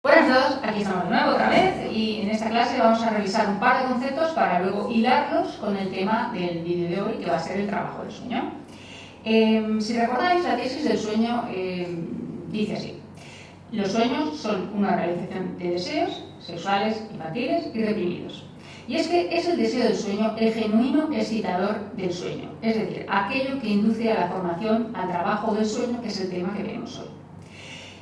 Buenas a todos, aquí estamos de nuevo otra vez y en esta clase vamos a revisar un par de conceptos para luego hilarlos con el tema del vídeo de hoy, que va a ser el trabajo del sueño. Si recordáis, la tesis del sueño dice así: los sueños son una realización de deseos sexuales, infantiles y reprimidos. Y es que es el deseo del sueño el genuino excitador del sueño, es decir, aquello que induce a la formación, al trabajo del sueño, que es el tema que vemos hoy.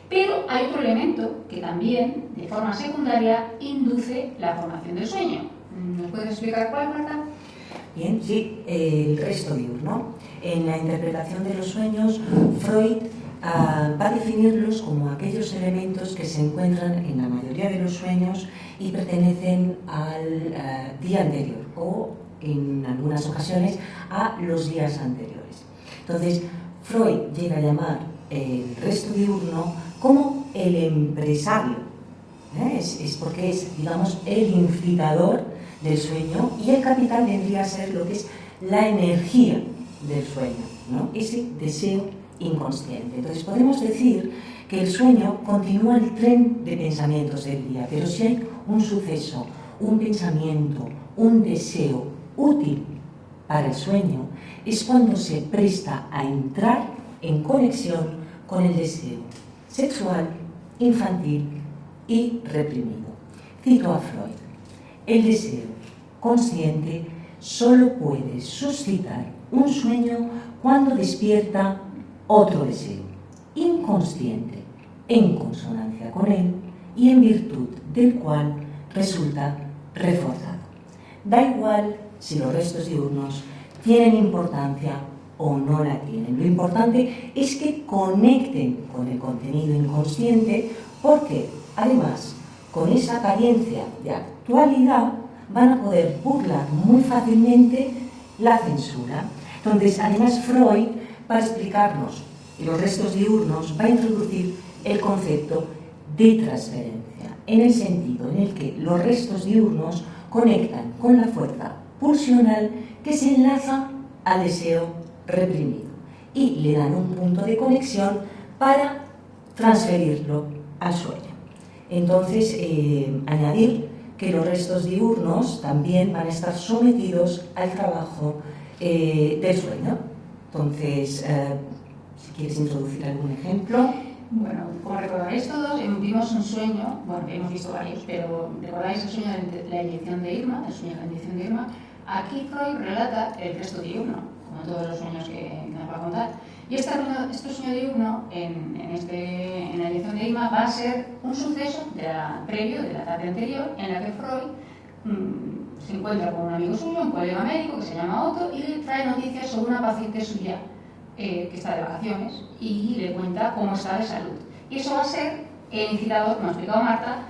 Pero hay otro elemento que también, de forma secundaria, induce la formación del sueño. ¿Nos puedes explicar cuál, Marta? Bien, sí, el resto diurno. En la interpretación de los sueños, Freud va a definirlos como aquellos elementos que se encuentran en la mayoría de los sueños y pertenecen al día anterior o, en algunas ocasiones, a los días anteriores. Entonces, Freud llega a llamar el resto diurno como el empresario. Es porque es, digamos, el incitador del sueño, y el capital vendría a ser lo que es la energía del sueño, ¿no? Ese deseo inconsciente. Entonces podemos decir que el sueño continúa el tren de pensamientos del día, pero si hay un suceso, un pensamiento, un deseo útil para el sueño, es cuando se presta a entrar en conexión con el deseo sexual, infantil y reprimido. Cito a Freud: el deseo consciente solo puede suscitar un sueño cuando despierta otro deseo inconsciente en consonancia con él y en virtud del cual resulta reforzado. Da igual si los restos diurnos tienen importancia o no la tienen. Lo importante es que conecten con el contenido inconsciente, porque además, con esa apariencia de actualidad, van a poder burlar muy fácilmente la censura. Entonces, además, Freud, para explicarnos los restos diurnos, va a introducir el concepto de transferencia, en el sentido en el que los restos diurnos conectan con la fuerza pulsional que se enlaza al deseo reprimido y le dan un punto de conexión para transferirlo al sueño. Entonces, añadir que los restos diurnos también van a estar sometidos al trabajo del sueño. Entonces, si quieres introducir algún ejemplo. Bueno, como recordaréis todos, vimos un sueño, bueno, hemos visto varios, pero recordáis el sueño de la inyección de Irma, el sueño de la inyección de Irma. Aquí Freud relata el resto diurno, como todos los sueños que nos va a contar. Y este sueño diurno, en la inyección de Irma, va a ser un suceso previo, de la tarde anterior, en la que Freud se encuentra con un amigo suyo, un colega médico que se llama Otto, y le trae noticias sobre una paciente suya que está de vacaciones, y le cuenta cómo está de salud. Y eso va a ser el incitador, como ha explicado Marta,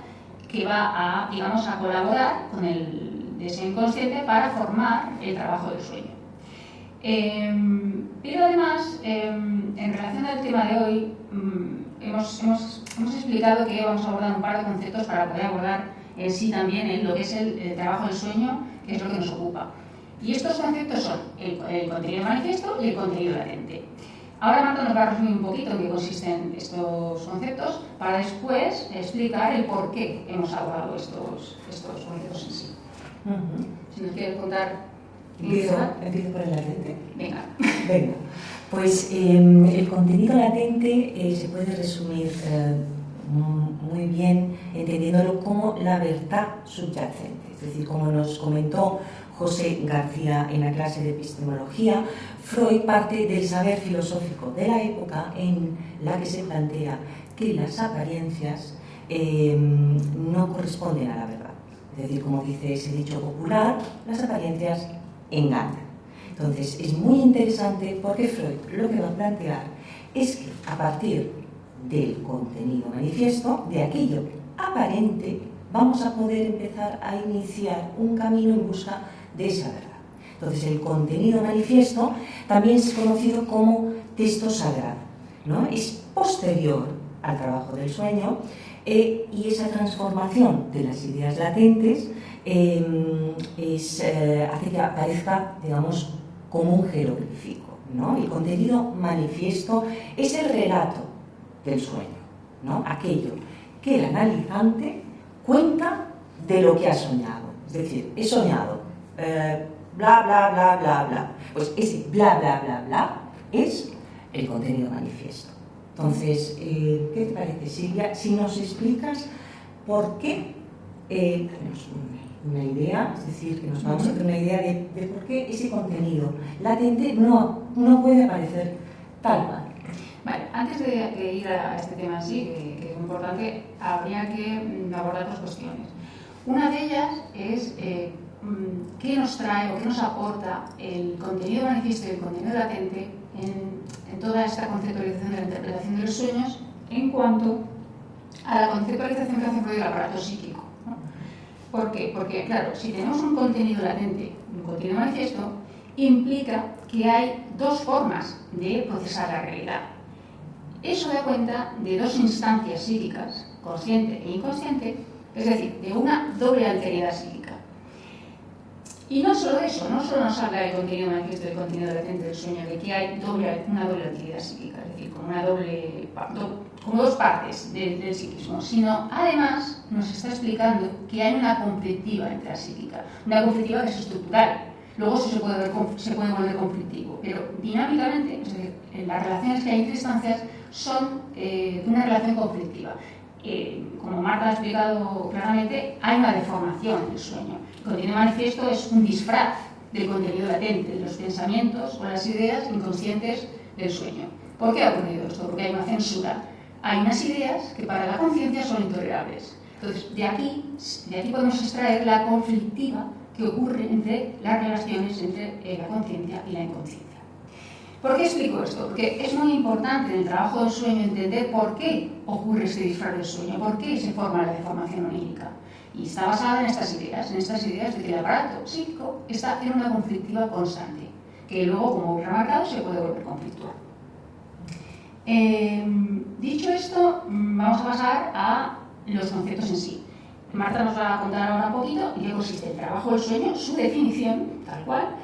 que va a, digamos, a colaborar con el deseo inconsciente para formar el trabajo del sueño. Pero además, en relación al tema de hoy, hemos explicado que vamos a abordar un par de conceptos para poder abordar en sí también lo que es el trabajo del sueño, que es lo que nos ocupa. Y estos conceptos son el contenido manifiesto y el contenido latente. Ahora Marta nos va a resumir un poquito en qué consisten estos conceptos, para después explicar el por qué hemos abordado estos conceptos en sí. Si nos quieres contar. Empiezo por el latente. Venga. Pues el contenido latente se puede resumir muy bien entendiéndolo como la verdad subyacente. Es decir, como nos comentó José García en la clase de epistemología, Freud parte del saber filosófico de la época en la que se plantea que las apariencias no corresponden a la verdad. Es decir, como dice ese dicho popular, las apariencias engañan. Entonces, es muy interesante porque Freud lo que va a plantear es que a partir del contenido manifiesto, de aquello aparente, vamos a poder empezar a iniciar un camino en busca de esa verdad. Entonces, el contenido manifiesto también es conocido como texto sagrado, ¿no? Es posterior al trabajo del sueño, y esa transformación de las ideas latentes hace que aparezca, digamos, como un jeroglífico, ¿no? El contenido manifiesto es el relato del sueño, ¿no? Aquello que el analizante cuenta de lo que ha soñado. Es decir, he soñado, bla, bla, bla, bla, bla. Pues ese bla, bla, bla, bla es el contenido manifiesto. Entonces, ¿qué te parece, Silvia? Si nos explicas por qué, tenemos una idea, es decir, que nos vamos a hacer una idea de por qué ese contenido latente no puede aparecer tal cual. Vale, antes de ir a este tema en sí, que es muy importante, habría que abordar dos cuestiones. Una de ellas es qué nos trae o qué nos aporta el contenido manifiesto y el contenido latente en toda esta conceptualización de la interpretación de los sueños en cuanto a la conceptualización que hace Freud del aparato psíquico, ¿no? ¿Por qué? Porque, claro, si tenemos un contenido latente, un contenido manifiesto, implica que hay dos formas de procesar la realidad. Eso da cuenta de dos instancias psíquicas, consciente e inconsciente, es decir, de una doble alteridad psíquica. Y no solo eso, no solo nos habla del contenido manifiesto y del contenido latente del sueño, de que hay una doble alteridad psíquica, es decir, como dos partes del psiquismo, sino además nos está explicando que hay una conflictiva entre la psíquica, una conflictiva que es estructural. Luego eso se puede volver conflictivo, pero dinámicamente, es decir, las relaciones que hay entre instancias son de una relación conflictiva. Como Marta ha explicado claramente, hay una deformación del sueño. El contenido manifiesto es un disfraz del contenido latente, de los pensamientos o las ideas inconscientes del sueño. ¿Por qué ha ocurrido esto? Porque hay una censura. Hay unas ideas que para la conciencia son intolerables. Entonces, de aquí podemos extraer la conflictiva que ocurre entre las relaciones entre la conciencia y la inconsciencia. ¿Por qué explico esto? Porque es muy importante en el trabajo del sueño entender por qué ocurre este disfraz del sueño, por qué se forma la deformación onírica. Y está basada en estas ideas de que el aparato psíquico está en una conflictiva constante, que luego, como he remarcado, se puede volver conflictual. Dicho esto, vamos a pasar a los conceptos en sí. Marta nos va a contar ahora un poquito en qué consiste el trabajo del sueño, su definición, tal cual,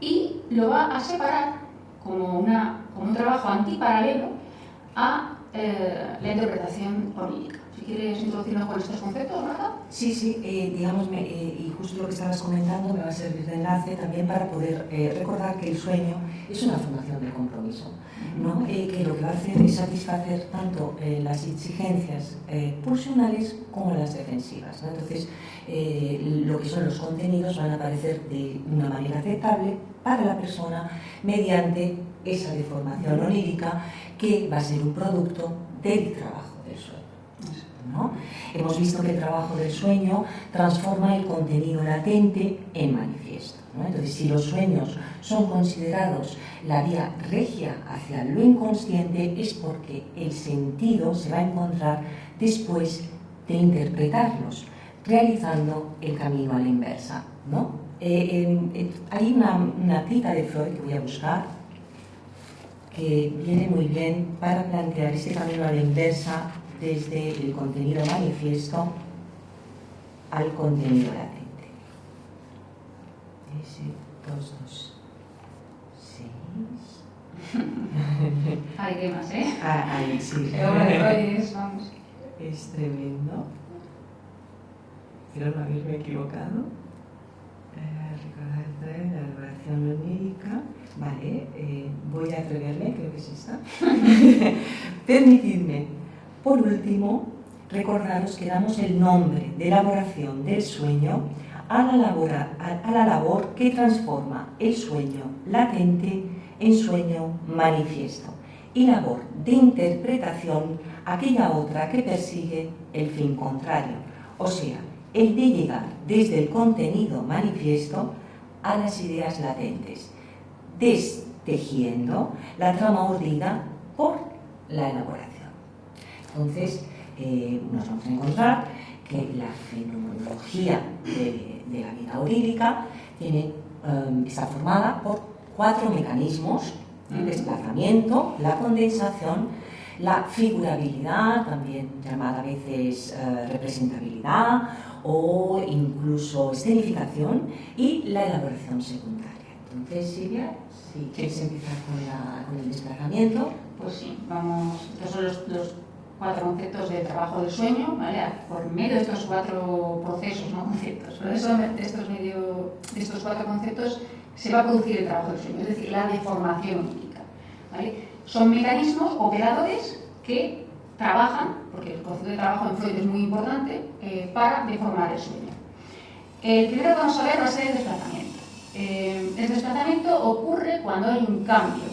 y lo va a separar como un trabajo antiparalelo a la interpretación onírica. Si quieres introducirnos con estos conceptos, Marta. Sí, digamos, y justo lo que estabas comentando me va a servir de enlace también para poder recordar que el sueño es una formación de compromiso, ¿no? Que lo que va a hacer es satisfacer tanto las exigencias pulsionales como las defensivas, ¿no? Entonces, lo que son los contenidos van a aparecer de una manera aceptable para la persona mediante esa deformación onírica que va a ser un producto del trabajo del sueño, ¿no? Hemos visto que el trabajo del sueño transforma el contenido latente en manifiesto, ¿no? Entonces, si los sueños son considerados la vía regia hacia lo inconsciente, es porque el sentido se va a encontrar después de interpretarlos, realizando el camino a la inversa, ¿no? Hay una cita de Freud que voy a buscar, que viene muy bien para plantear este camino a la inversa desde el contenido manifiesto al contenido latente. Ese 226. Hay temas, ¿eh? Ahí sí. Vamos. Es tremendo. Espero no haberme equivocado. Recordar la elaboración onírica. Vale, voy a atreverme, creo que es esta. Permitidme, por último, recordaros que damos el nombre de elaboración del sueño a la labor que transforma el sueño latente en sueño manifiesto y labor de interpretación aquella otra que persigue el fin contrario, o sea, el de llegar desde el contenido manifiesto a las ideas latentes, destejiendo la trama urdida por la elaboración. Entonces, nos vamos a encontrar que la fenomenología de la vida onírica está formada por 4 mecanismos: el desplazamiento, la condensación, la figurabilidad, también llamada a veces representabilidad o incluso escenificación, y la elaboración secundaria. Entonces, Silvia, si quieres empezar con el desplazamiento. Pues sí, vamos. Estos son cuatro conceptos del trabajo del sueño, ¿vale? Por medio de estos cuatro procesos, no conceptos, pero de estos cuatro conceptos se va a producir el trabajo del sueño, es decir, la deformación onírica, ¿vale? Son mecanismos operadores que trabajan, porque el concepto de trabajo en Freud es muy importante, para deformar el sueño. El primero que vamos a ver va a ser el desplazamiento. El desplazamiento ocurre cuando hay un cambio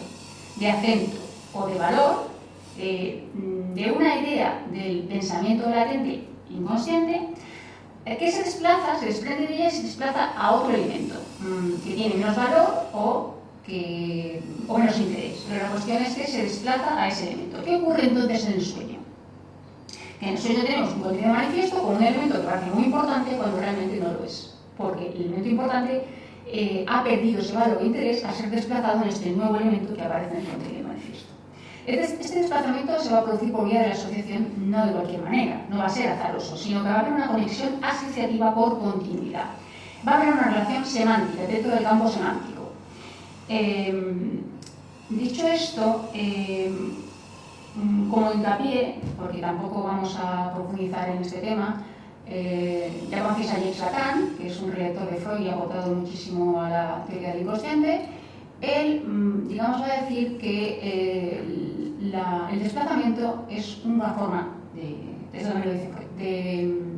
de acento o de valor de una idea del pensamiento latente inconsciente que se desplaza, se desprende de ella y se desplaza a otro elemento que tiene menos valor o menos interés. Pero la cuestión es que se desplaza a ese elemento. ¿Qué ocurre entonces en el sueño? Que en el sueño tenemos un contenido manifiesto con un elemento que parece muy importante cuando realmente no lo es. Porque el elemento importante ha perdido ese valor o interés al ser desplazado en este nuevo elemento que aparece en el contenido manifiesto. Este desplazamiento se va a producir por vía de la asociación no de cualquier manera, no va a ser azaroso, sino que va a haber una conexión asociativa por continuidad. Va a haber una relación semántica dentro del campo semántico. Dicho esto, como hincapié, porque tampoco vamos a profundizar en este tema, ya conocéis a Jacques Lacan, que es un relector de Freud y ha aportado muchísimo a la teoría del inconsciente. Él, digamos, va a decir que el desplazamiento es una forma de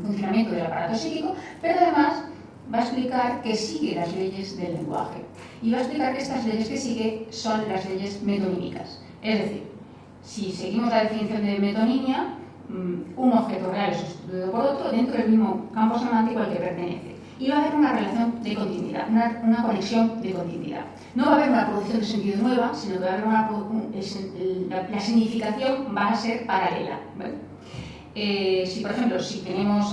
funcionamiento del aparato psíquico, pero además va a explicar que sigue las leyes del lenguaje y va a explicar que estas leyes que sigue son las leyes metonímicas. Es decir, si seguimos la definición de metonimia, un objeto real es sustituido por otro dentro del mismo campo semántico al que pertenece. Y va a haber una relación de continuidad, una conexión de continuidad. No va a haber una producción de sentido nueva, sino que va a haber la significación va a ser paralela, ¿vale? Si, por ejemplo,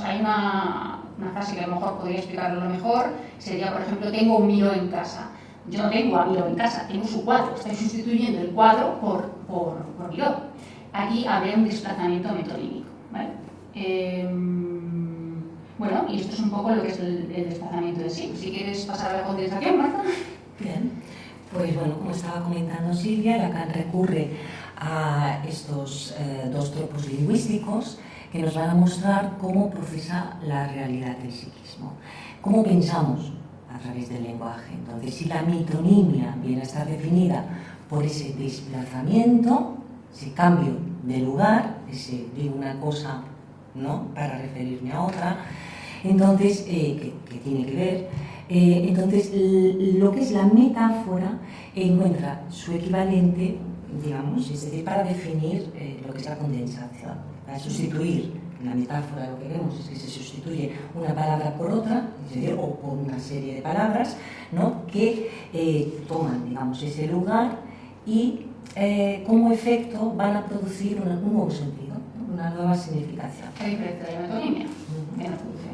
hay una frase que a lo mejor podría explicarlo mejor, sería, por ejemplo, tengo un Miró en casa. Yo no tengo a Miró en casa, tengo su cuadro. Estoy sustituyendo el cuadro por Miró. Aquí habría un desplazamiento metonímico, ¿vale? Bueno, y esto es un poco lo que es el desplazamiento de sí. Si quieres pasar a la condensación, Marta. Bien, pues bueno, como estaba comentando Silvia, Lacan recurre a estos dos tropos lingüísticos que nos van a mostrar cómo procesa la realidad del psiquismo, cómo pensamos a través del lenguaje. Entonces, si la metonimia viene a estar definida por ese desplazamiento, ese cambio de lugar, ese de una cosa, ¿no?, para referirme a otra, entonces, que tiene que ver, entonces lo que es la metáfora encuentra su equivalente, digamos, es decir, para definir lo que es la condensación, para sustituir. En la metáfora lo que vemos es que se sustituye una palabra por otra, es decir, o por una serie de palabras, ¿no?, que toman, digamos, ese lugar y como efecto van a producir un nuevo sentido, una nueva significación. A diferencia de la metonimia, que no produce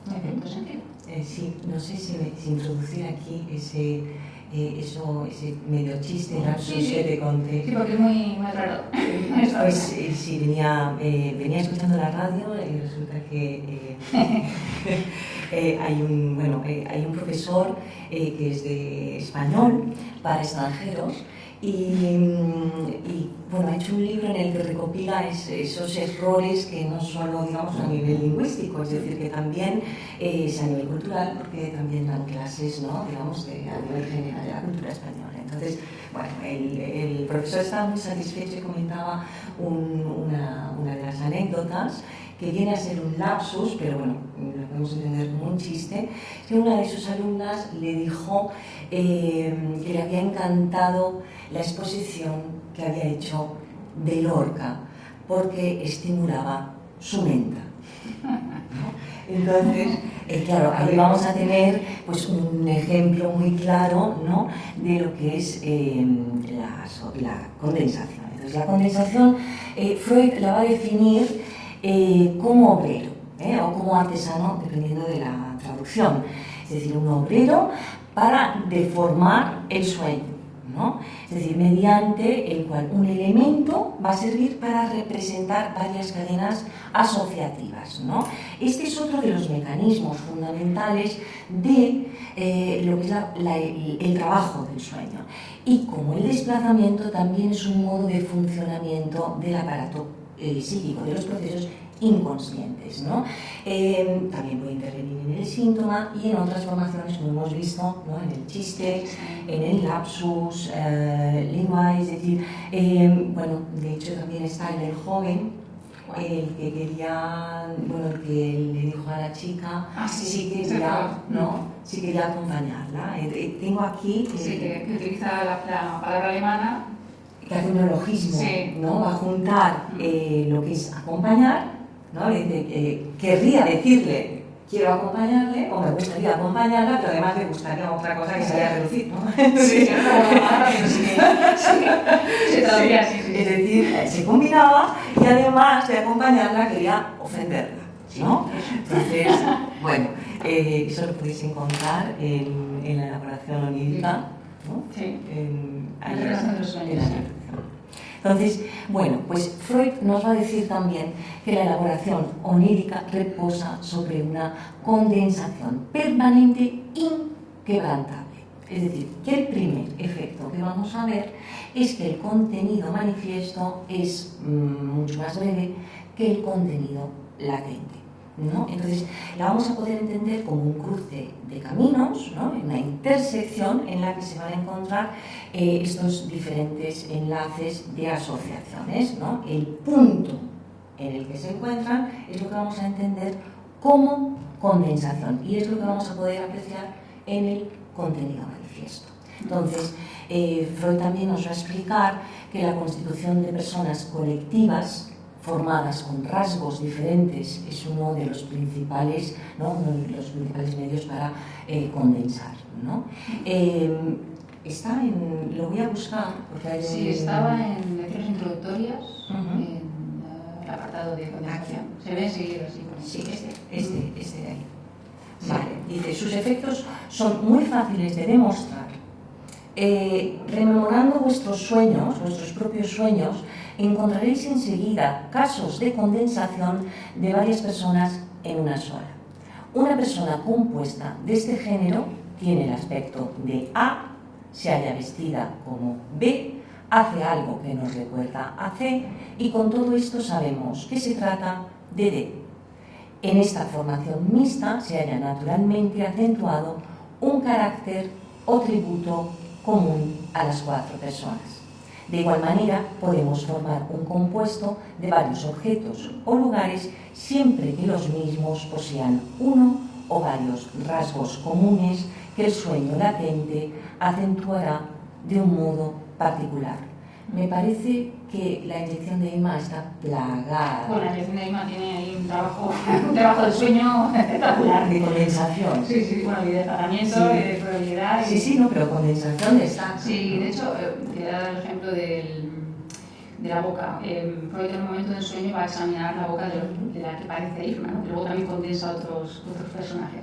un efecto sentido. Sí, no sé si introducir aquí ese medio chiste, lapsus que te conté. Sí, porque es muy raro. Pues sí, venía escuchando la radio y resulta que hay un profesor que es de español para extranjeros y bueno, ha hecho un libro en el que recopila esos errores que no solo, digamos, a nivel lingüístico, es decir, que también es a nivel cultural, porque también dan clases, ¿no?, digamos, a nivel general de la cultura española. Entonces, bueno, el profesor estaba muy satisfecho y comentaba una de las anécdotas que viene a ser un lapsus, pero bueno, lo podemos entender como un chiste, que una de sus alumnas le dijo que le había encantado la exposición que había hecho de Lorca, porque estimulaba su mente, ¿no? Entonces, claro, ahí vamos a tener pues, un ejemplo muy claro, ¿no?, de lo que es la condensación. Entonces, la condensación, Freud la va a definir como obrero, o como artesano, dependiendo de la traducción. Es decir, un obrero para deformar el sueño, ¿no? Es decir, mediante el cual un elemento va a servir para representar varias cadenas asociativas, ¿no? Este es otro de los mecanismos fundamentales de lo que es el trabajo del sueño. Y como el desplazamiento también es un modo de funcionamiento del aparato psíquico, de los procesos inconscientes, ¿no? También puede intervenir en el síntoma y en otras formaciones, como hemos visto, ¿no? En el chiste, en el lapsus linguae, es decir, bueno, de hecho también está en el joven, el que quería, bueno, el que le dijo a la chica, sí quería, ¿no? Sí quería acompañarla. Tengo aquí... sí, que utiliza la palabra alemana. Que hace un neologismo, sí, ¿no? Va a juntar lo que es acompañar, ¿no? Querría decirle, quiero acompañarle, o me gustaría acompañarla, pero además me gustaría otra cosa que se vaya a reducir, ¿no? Sí, es decir, se combinaba y además de acompañarla quería ofenderla, ¿no? Entonces, bueno, eso lo podéis encontrar en la elaboración onírica, ¿no? Sí. En la interpretación. Entonces, bueno, pues Freud nos va a decir también que la elaboración onírica reposa sobre una condensación permanente inquebrantable. Es decir, que el primer efecto que vamos a ver es que el contenido manifiesto es mucho más breve que el contenido latente, ¿no? Entonces, la vamos a poder entender como un cruce de caminos, ¿no? Una intersección en la que se van a encontrar estos diferentes enlaces de asociaciones, ¿no? El punto en el que se encuentran es lo que vamos a entender como condensación y es lo que vamos a poder apreciar en el contenido manifiesto. Entonces, Freud también nos va a explicar que la constitución de personas colectivas formadas con rasgos diferentes es uno de los principales, ¿no? Uno de los principales medios para condensar, ¿no? Está en, lo voy a buscar porque hay sí, estaba en lecciones introductorias, en el apartado de condensación. Se ve enseguida así. Sí, este de ahí. Vale, dice, sus efectos son muy fáciles de demostrar. Rememorando vuestros sueños, vuestros propios sueños, encontraréis enseguida casos de condensación de varias personas en una sola. Una persona compuesta de este género tiene el aspecto de A, se halla vestida como B, hace algo que nos recuerda a C y con todo esto sabemos que se trata de D. En esta formación mixta se halla naturalmente acentuado un carácter o tributo común a las cuatro personas. De igual manera, podemos formar un compuesto de varios objetos o lugares siempre que los mismos posean uno o varios rasgos comunes que el sueño latente acentuará de un modo particular. Me parece que la inyección de Irma está plagada. Bueno, la inyección de Irma tiene ahí un trabajo de sueño espectacular. De condensación. Sí, sí, bueno, y de tratamiento, sí. Y de probabilidad. Sí, sí, no, pero condensación está. Sí, de hecho, te voy a dar el ejemplo de la boca. Freud en un momento del sueño va a examinar la boca de la que parece Irma, ¿no? Que luego también condensa a otros personajes.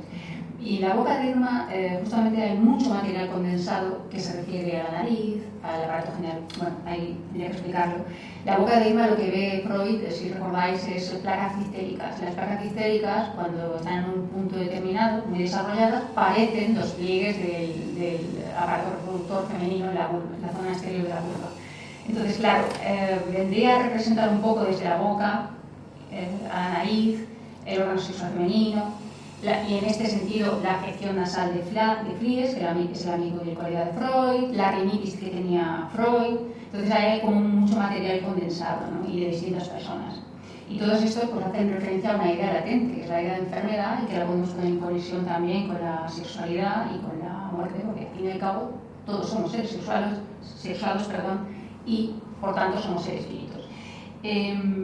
Y la boca de Irma, justamente hay mucho material condensado que se refiere a la nariz, al aparato general. Bueno, ahí tendría que explicarlo. La boca de Irma, lo que ve Freud, si recordáis, es placas cistéricas. Las placas cistéricas, cuando están en un punto determinado, muy desarrolladas, parecen los pliegues del aparato reproductor femenino en la zona exterior de la vulva. Entonces, claro, vendría a representar un poco desde la boca a la nariz, el órgano sexual femenino. Y en este sentido, la afección nasal de Fries, que es el amigo de cualidad de Freud, la rinitis que tenía Freud. Entonces hay como mucho material condensado, ¿no? Y de distintas personas. Y todos estos pues, hacen referencia a una idea latente, que es la idea de enfermedad, y que la podemos poner en conexión también con la sexualidad y con la muerte, porque al fin y al cabo todos somos seres sexuados, y por tanto somos seres finitos.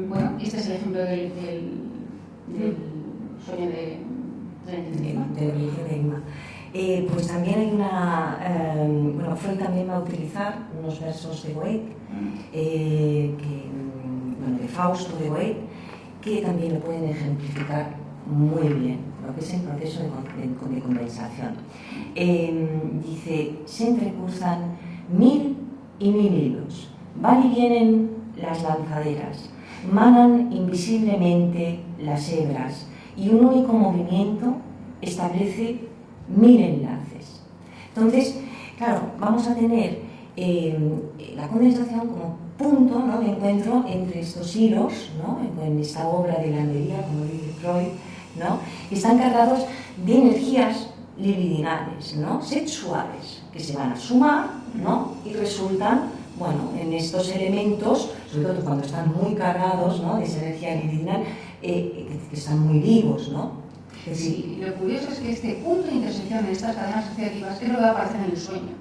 Bueno, este es el ejemplo del sueño de Irma. Pues también hay una... bueno, Freud también va a utilizar unos versos de Goethe, bueno, de Fausto de Goethe, que también lo pueden ejemplificar muy bien, lo que es el proceso de condensación. Dice, se entrecruzan 1000 y 1000 hilos, van y vienen las lanzaderas, manan invisiblemente las hebras, y un único movimiento establece 1000 enlaces. Entonces, claro, vamos a tener la condensación como punto, ¿no?, de encuentro entre estos hilos, ¿no?, en esta obra de Landería, como dice Freud, ¿no?, que están cargados de energías libidinales, ¿no?, sexuales, que se van a sumar, ¿no?, y resultan, bueno, en estos elementos, sobre todo cuando están muy cargados, ¿no?, de esa energía libidinal, que están muy vivos, ¿no? Sí, lo curioso es que este punto de intersección en estas cadenas asociativas es lo que va a aparecer en el sueño.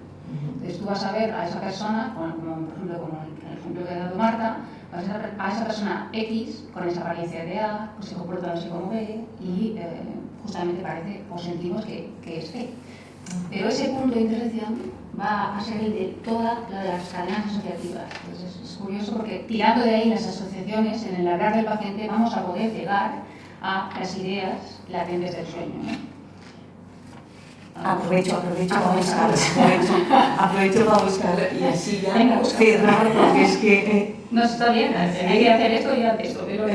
Entonces tú vas a ver a esa persona, como por ejemplo como el ejemplo que ha dado Marta, vas a ver a esa persona X con esa apariencia de A, pues se comporta no sé como B y justamente parece o sentimos que es C. Pero ese punto de intersección va a ser el de todas las cadenas asociativas. Entonces es curioso porque tirando de ahí las asociaciones, en el hablar del paciente vamos a poder llegar a las ideas latentes del sueño, ¿no? Aprovecho para buscar y así ya cerrar, porque es que... No, está bien, hay que hacer esto y hacer esto, pero...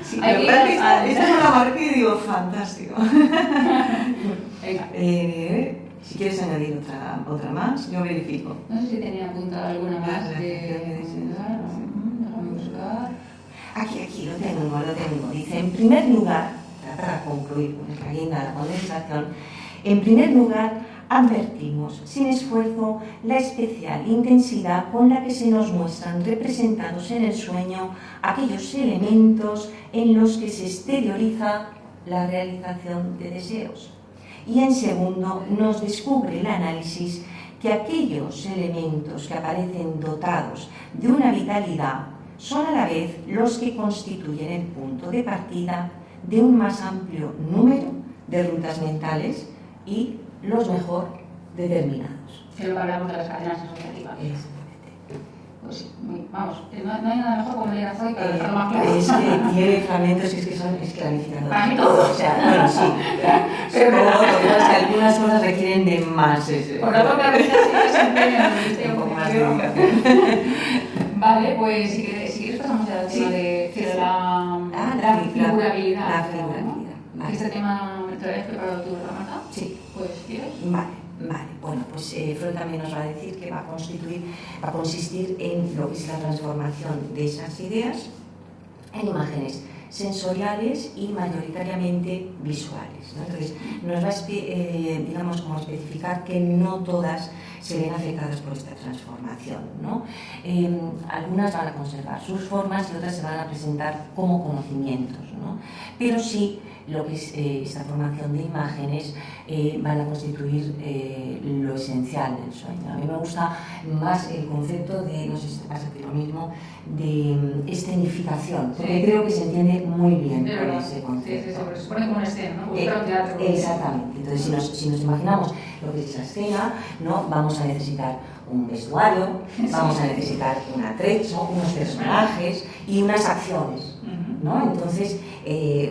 Sí, hay que esta no la marqué y digo, fantástico. Venga. Si quieres añadir otra más, yo verifico. No sé si tenía apuntada alguna más de... Déjame buscar... Aquí lo tengo. Dice, en primer lugar, para concluir con esta guinda de la condensación, en primer lugar, advertimos sin esfuerzo la especial intensidad con la que se nos muestran representados en el sueño aquellos elementos en los que se exterioriza la realización de deseos. Y en segundo, nos descubre el análisis que aquellos elementos que aparecen dotados de una vitalidad son a la vez los que constituyen el punto de partida de un más amplio número de rutas mentales y los mejor determinados. Es lo que hablamos de las cadenas asociativas. Pues sí, vamos, no hay nada mejor como leer a Freud para dejarlo más claro. Es que tiene fragmentos que son esclarificadores. Para mí todo. O sea, bueno, sí. Pero que algunas cosas requieren de más. Por la propia vida sí que se empeña un poco más de Vale, pues si quieres pasamos ya al tema de la figurabilidad. La figurabilidad. Vale. ¿Este tema te lo habías preparado tú, Marta? Sí. Pues, ¿quieres? Vale. Bueno, pues Freud también nos va a decir que va a consistir en lo que es la transformación de esas ideas en imágenes sensoriales y mayoritariamente visuales, ¿no? Entonces, nos va a digamos, como especificar que no todas se ven afectadas por esta transformación, ¿no? Algunas van a conservar sus formas y otras se van a presentar como conocimientos, ¿no? Pero sí, lo que es esta formación de imágenes van a constituir lo esencial del sueño. A mí me gusta más el concepto de, no sé si te pasa a ti lo mismo, de escenificación, porque creo que se entiende muy bien con ese concepto. Sí, se supone como una escena, ¿no? Teatro. Exactamente. Entonces, si nos imaginamos lo que es esa escena, ¿no?, vamos a necesitar un vestuario, vamos a necesitar un atrecho, unos personajes y unas acciones, ¿no? Entonces,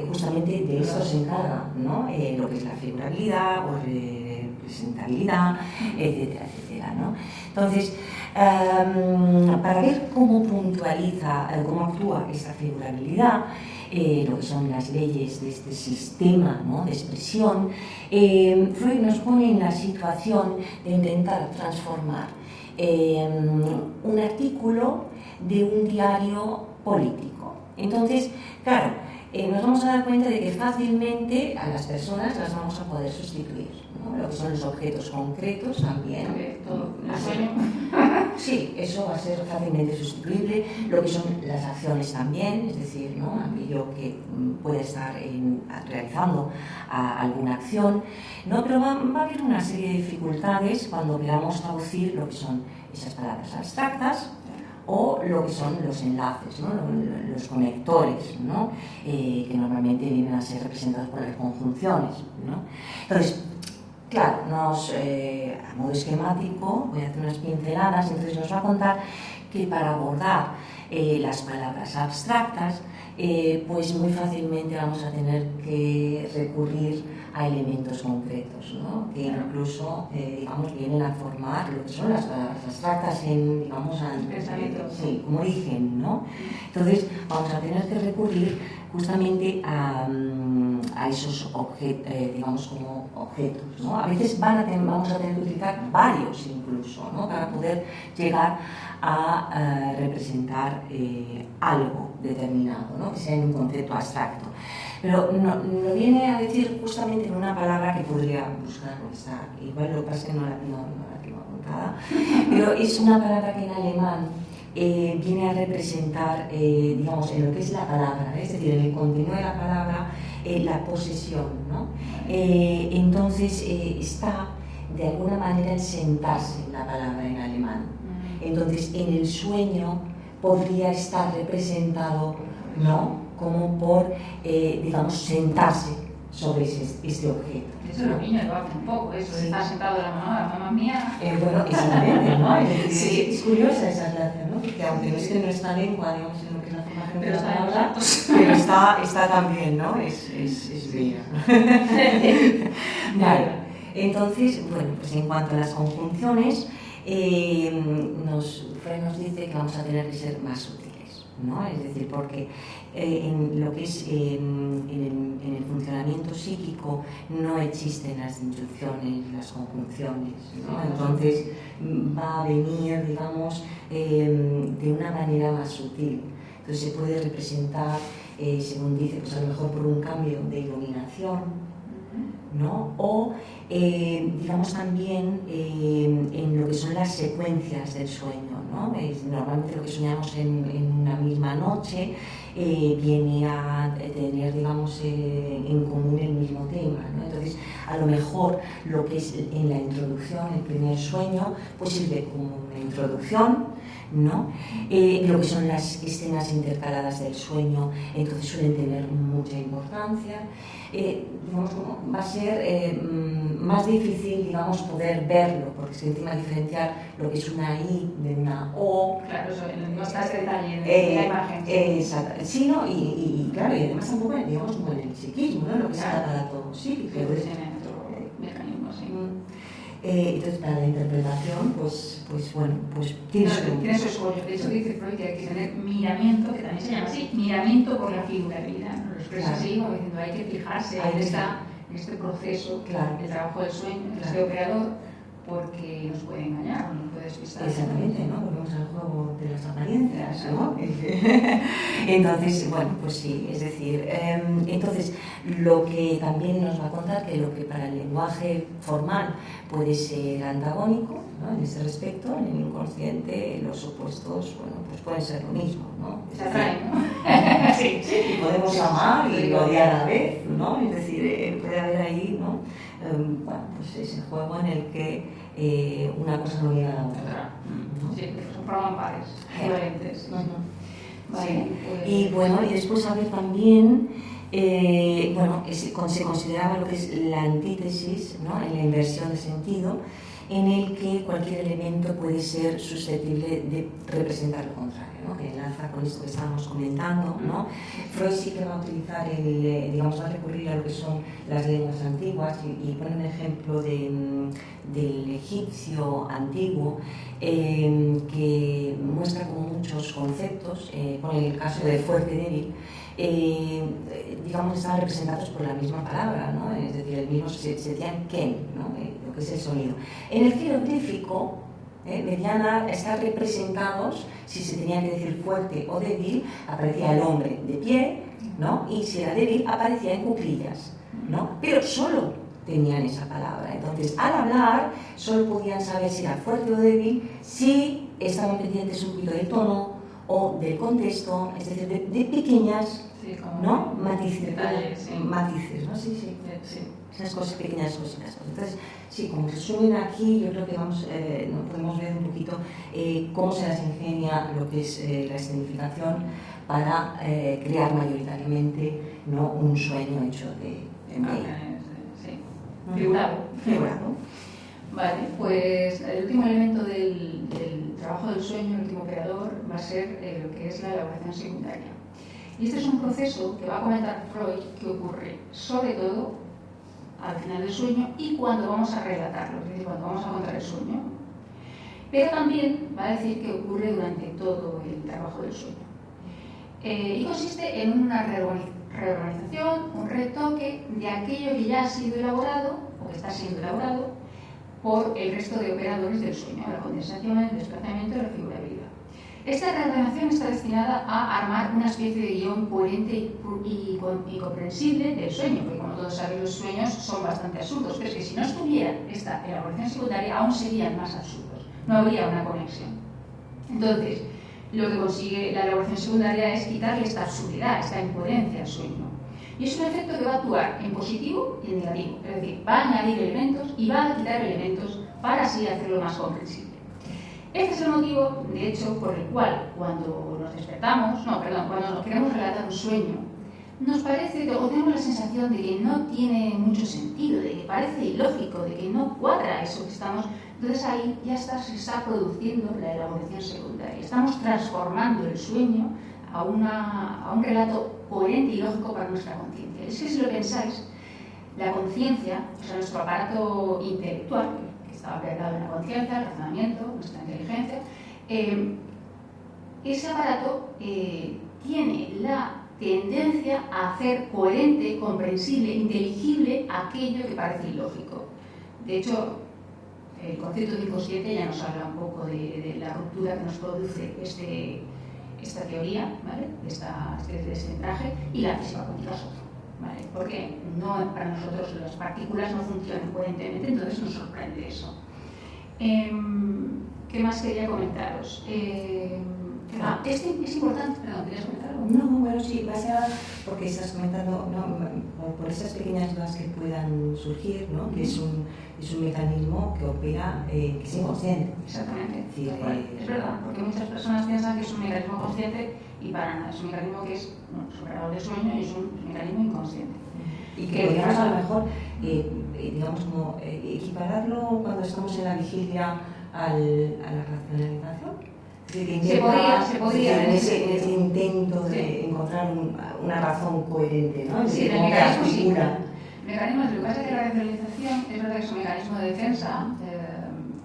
justamente de esto se encarga, ¿no?, lo que es la figurabilidad o representabilidad, etcétera, etcétera, ¿no? Entonces, para ver cómo puntualiza, cómo actúa esta figurabilidad, lo que son las leyes de este sistema, ¿no?, de expresión, Freud nos pone en la situación de intentar transformar un artículo de un diario político. Entonces, claro, nos vamos a dar cuenta de que fácilmente a las personas las vamos a poder sustituir, ¿no? Lo que son los objetos concretos también. Sí, eso va a ser fácilmente sustituible. Lo que son las acciones también, es decir, ¿no?, aquello que puede estar realizando alguna acción, ¿no? Pero va a haber una serie de dificultades cuando queramos traducir lo que son esas palabras abstractas o lo que son los enlaces, ¿no?, los conectores, ¿no?, que normalmente vienen a ser representados por las conjunciones, ¿no? Entonces, claro, a modo esquemático, voy a hacer unas pinceladas, entonces nos va a contar que para abordar las palabras abstractas pues muy fácilmente vamos a tener que recurrir a elementos concretos, ¿no? Que incluso, digamos, vienen a formar lo que son las abstractas en, digamos, sí, como origen, ¿no? Entonces, vamos a tener que recurrir justamente a esos objetos, digamos, como objetos, ¿no? A veces vamos a tener que utilizar varios incluso, ¿no? Para poder llegar a representar algo determinado, ¿no? Que sea en un concepto abstracto. Pero no viene a decir justamente en una palabra que podría buscar, igual lo que pasa es que no la tengo apuntada, pero es una palabra que en alemán viene a representar, digamos, en lo que es la palabra, es decir, en el contenido de la palabra, la posesión, ¿no? Entonces está de alguna manera el sentarse en la palabra en alemán. Entonces, en el sueño podría estar representado, ¿no?, como por, digamos, sentarse sobre este objeto. De hecho, los niños lo hacen un poco, eso, sí. Estar sentado de la mamá mía. Bueno, exactamente, ¿no? Sí. Es curiosa esa relación, ¿no? Porque aunque no esté en nuestra lengua, digamos, en lo que es la formación de la palabra, pero está también, ¿no? Es bella. Vale. Entonces, bueno, pues en cuanto a las conjunciones, Freud nos dice que vamos a tener que ser más sutiles, ¿no? Es decir, porque en lo que es en el funcionamiento psíquico no existen las disyunciones, las conjunciones, ¿no? Entonces va a venir, digamos, de una manera más sutil. Entonces se puede representar, según dice, pues a lo mejor por un cambio de iluminación, ¿no? O digamos también en lo que son las secuencias del sueño, ¿no? Normalmente lo que soñamos en una misma noche viene a tener, digamos, en común el mismo tema, ¿no? Entonces, a lo mejor lo que es en la introducción, el primer sueño, pues sirve como una introducción, ¿no? Lo que son las escenas intercaladas del sueño, entonces suelen tener mucha importancia. Digamos, va a ser más difícil, digamos, poder verlo, porque se encima diferenciar lo que es una I de una O. Claro, eso no está ese detalle de la imagen. Exacto. Sí, ¿no? Y claro, y además tampoco, digamos, como en el psiquismo, ¿no? Lo que es el aparato psíquico. Pues en otro mecanismo, sí. Entonces, para la interpretación, pues bueno, pues tiene su escollo. De hecho, dice Freud que hay que tener miramiento, que también se llama así, miramiento por la figurabilidad, ¿no? Lo expresa así, como diciendo, hay que fijarse en este proceso, el trabajo del sueño, este operador, porque nos puede engañar o nos puede despistar. Exactamente, ¿no? Volvemos al juego de las apariencias, ¿no? Entonces, bueno, pues sí, es decir, entonces lo que también nos va a contar que lo que para el lenguaje formal puede ser antagónico, ¿no? En este respecto, en el inconsciente los opuestos, bueno, pues pueden ser lo mismo, ¿no? Se atraen, ¿no? Sí, sí, y podemos amar y odiar a la vez, ¿no? Es decir, puede haber ahí, ¿no? Bueno, pues ese juego en el que una cosa no llega a la otra, ¿no? Sí, son forman pares equivalentes. Vale. Sí. Pues... Y bueno, y después a ver también, bueno, se consideraba lo que es la antítesis, ¿no? En la inversión de sentido, en el que cualquier elemento puede ser susceptible de representar lo contrario, ¿no? Que enlaza con esto que estábamos comentando, ¿no? Freud sí que va a utilizar, digamos, va a recurrir a lo que son las lenguas antiguas y pone un ejemplo del egipcio antiguo que muestra como muchos conceptos, pone el caso de fuerte y débil, digamos, estaban representados por la misma palabra, ¿no? Es decir, el mismo se decían ken, ¿no? Lo que es el sonido. En el jeroglífico debían estar representados, si se tenía que decir fuerte o débil, aparecía el hombre de pie, ¿no? Y si era débil, aparecía en cuclillas, ¿no? Pero solo tenían esa palabra. Entonces, al hablar, solo podían saber si era fuerte o débil, si estaban pendientes un poquito del tono o del contexto, es decir, de pequeñas, ¿no? Matices, detalles, sí. Matices, ¿no? Sí. Esas cosas, pequeñas cositas. Entonces, sí, como resumen aquí, yo creo que podemos ver un poquito cómo se las ingenia lo que es la escenificación para crear mayoritariamente, ¿no? Un sueño hecho de figurado. Vale, pues el último elemento del trabajo del sueño, el último operador, va a ser lo que es la elaboración secundaria. Y este es un proceso que va a comentar Freud que ocurre sobre todo al final del sueño y cuando vamos a relatarlo, es decir, cuando vamos a contar el sueño. Pero también va a decir que ocurre durante todo el trabajo del sueño. Y consiste en una reorganización, un retoque de aquello que ya ha sido elaborado o que está siendo elaborado por el resto de operadores del sueño, la condensación, el desplazamiento y la figurabilidad. Esta reorganización está destinada a armar una especie de guión coherente y comprensible del sueño, porque como todos sabéis los sueños son bastante absurdos, pero es que si no estuviera esta elaboración secundaria aún serían más absurdos, no habría una conexión. Entonces, lo que consigue la elaboración secundaria es quitarle esta absurdidad, esta incoherencia al sueño. Y es un efecto que va a actuar en positivo y en negativo, es decir, va a añadir elementos y va a quitar elementos para así hacerlo más comprensible. Este es el motivo, de hecho, por el cual cuando nos despertamos, cuando nos queremos relatar un sueño, nos parece o tenemos la sensación de que no tiene mucho sentido, de que parece ilógico, de que no cuadra eso que estamos. Entonces ahí ya se está produciendo la elaboración secundaria. Estamos transformando el sueño a un relato coherente y lógico para nuestra conciencia. Es que si lo pensáis, la conciencia, o sea, nuestro aparato intelectual, que está aplicado en la conciencia, el razonamiento, nuestra inteligencia, ese aparato tiene la tendencia a hacer coherente, comprensible, inteligible aquello que parece ilógico. De hecho, el concepto de inconsciente ya nos habla un poco de la ruptura que nos produce esta teoría, ¿vale? Este descentraje, y la física cuántica es otro, ¿vale? Porque para nosotros las partículas no funcionan coherentemente, entonces nos sorprende eso. ¿Qué más quería comentaros? Este es importante, perdón, ¿querías comentar algo? No, bueno, sí, porque estás comentando, por esas pequeñas dudas que puedan surgir, ¿no? Que es un mecanismo que opera, que es inconsciente. Exactamente, es verdad, porque muchas personas piensan que es un mecanismo consciente y para nada, es un mecanismo que es superador de sueño y es un mecanismo inconsciente. Y que podríamos a lo mejor, digamos, como equipararlo cuando estamos en la vigilia a la racionalización. Se podría. En ese intento de encontrar una razón coherente, ¿no? Sí, el mecanismo sí. El mecanismo, lo que pasa es que la racionalización es verdad que es un mecanismo de defensa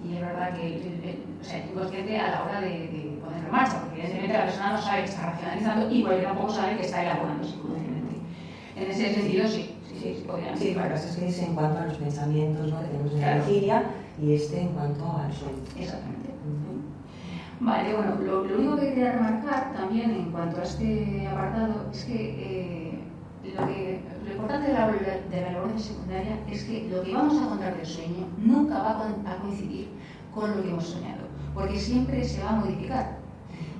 y es verdad que es inconsciente a la hora de ponerlo en marcha, porque evidentemente la persona no sabe que está racionalizando y igual tampoco sabe que está elaborando psicológicamente. En ese sentido, sí podrían. Sí, claro, eso es en cuanto a los pensamientos, ¿no? Que tenemos en la vigilia y en cuanto al sueño. Exactamente. Vale, bueno, lo único que quería remarcar también en cuanto a este apartado es que lo importante de la elaboración secundaria es que lo que vamos a contar del sueño nunca va a coincidir con lo que hemos soñado, porque siempre se va a modificar.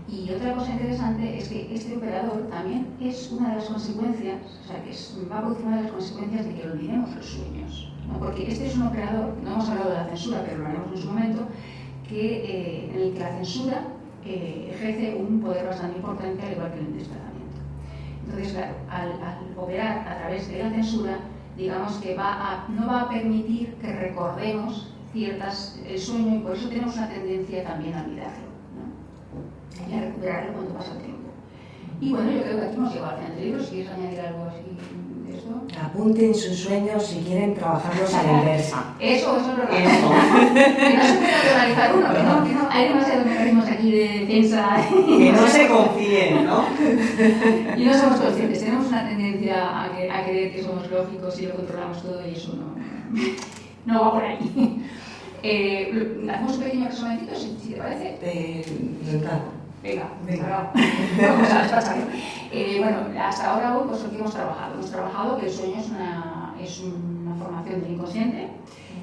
Y otra cosa interesante es que este operador también es una de las consecuencias, o sea, que va a producir una de las consecuencias de que olvidemos los sueños, ¿no? Porque este es un operador, no hemos hablado de la censura, pero lo haremos en su momento, en el que la censura ejerce un poder bastante importante, al igual que el desplazamiento. Entonces, claro, al operar a través de la censura, digamos que no va a permitir que recordemos el sueño y por eso tenemos una tendencia también a olvidarlo, ¿no? Y a recuperarlo cuando pasa el tiempo. Y bueno, yo creo que aquí hemos llegado al final del libro. Si quieres añadir algo así de esto. Apunten sus sueños si quieren trabajarlos a la inversa. Eso es verdad. Que no se puede organizar uno, que no. Hay demasiados mecanismos aquí de defensa. Que no se confíen, ¿no? Y no somos conscientes. Tenemos una tendencia a creer que somos lógicos y lo controlamos todo y eso no va por ahí. Hacemos un pequeño resumencito, si te parece. Venga. Vamos a despacharlo. Bueno, hasta ahora hoy, pues lo que hemos trabajado. Hemos trabajado que el sueño es una formación del inconsciente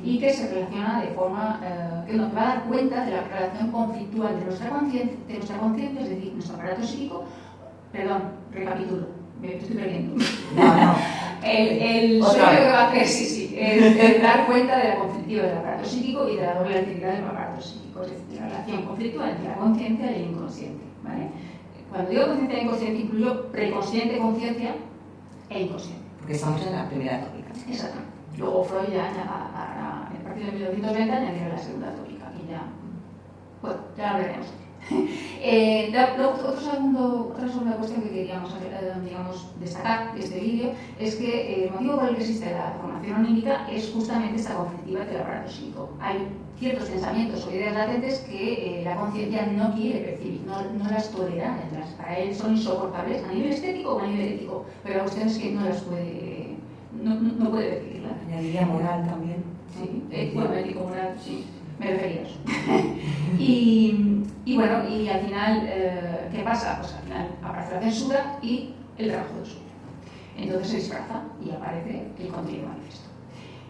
y que se relaciona de forma que nos va a dar cuenta de la relación conflictual de nuestra conciencia, es decir, nuestro aparato psíquico. Perdón, recapitulo, me estoy perdiendo. No. El sueño que va a hacer, es dar cuenta de la conflictividad del aparato psíquico y de la doble actividad del aparato psíquico, es decir, la relación conflictual entre la conciencia y el inconsciente, ¿vale? Cuando digo conciencia e inconsciente, incluyo preconsciente, conciencia e inconsciente. Porque estamos en la primera tópica. Exactamente. Luego Freud ya a partir de 1920 añadió la segunda tópica y ya lo veremos. Otra segunda cuestión que queríamos destacar de este vídeo es que el motivo por el que existe la formación onírica es justamente esta conflictiva del aparato psíquico. Hay ciertos pensamientos o ideas latentes que la conciencia no quiere percibir, no las tolera, para él son insoportables a nivel estético o a nivel ético, pero la cuestión es que no las puede, no puede percibirlas. Añadiría moral también. Sí, ético, moral, sí. Me refería a eso. y bueno, y al final, ¿qué pasa? Pues al final aparece la censura y el trabajo del sueño. Entonces se disfraza y aparece el contenido manifiesto.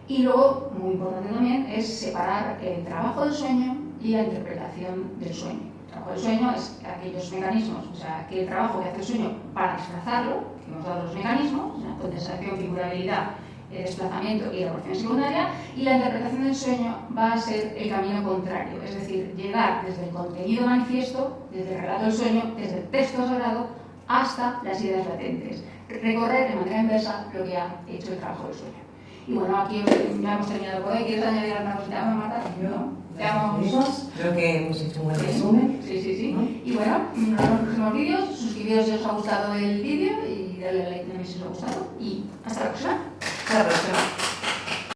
Y luego, muy importante también, es separar el trabajo del sueño y la interpretación del sueño. El trabajo del sueño es aquellos mecanismos, o sea, aquel trabajo que hace el sueño para disfrazarlo, que hemos dado los mecanismos, la condensación, figurabilidad, desplazamiento y evaluación secundaria, y la interpretación del sueño va a ser el camino contrario, es decir, llegar desde el contenido manifiesto, desde el relato del sueño, desde el texto sagrado, hasta las ideas latentes, recorrer de manera inversa lo que ha hecho el trabajo del sueño. Y bueno, aquí ya hemos terminado por hoy. ¿Quieres añadir alguna cosita más, Marta? ¿No? Creo que hemos hecho un buen resumen. Sí. Y bueno, nos vemos en los próximos vídeos. Suscribiros si os ha gustado el vídeo y darle like también si os ha gustado. Y hasta la próxima.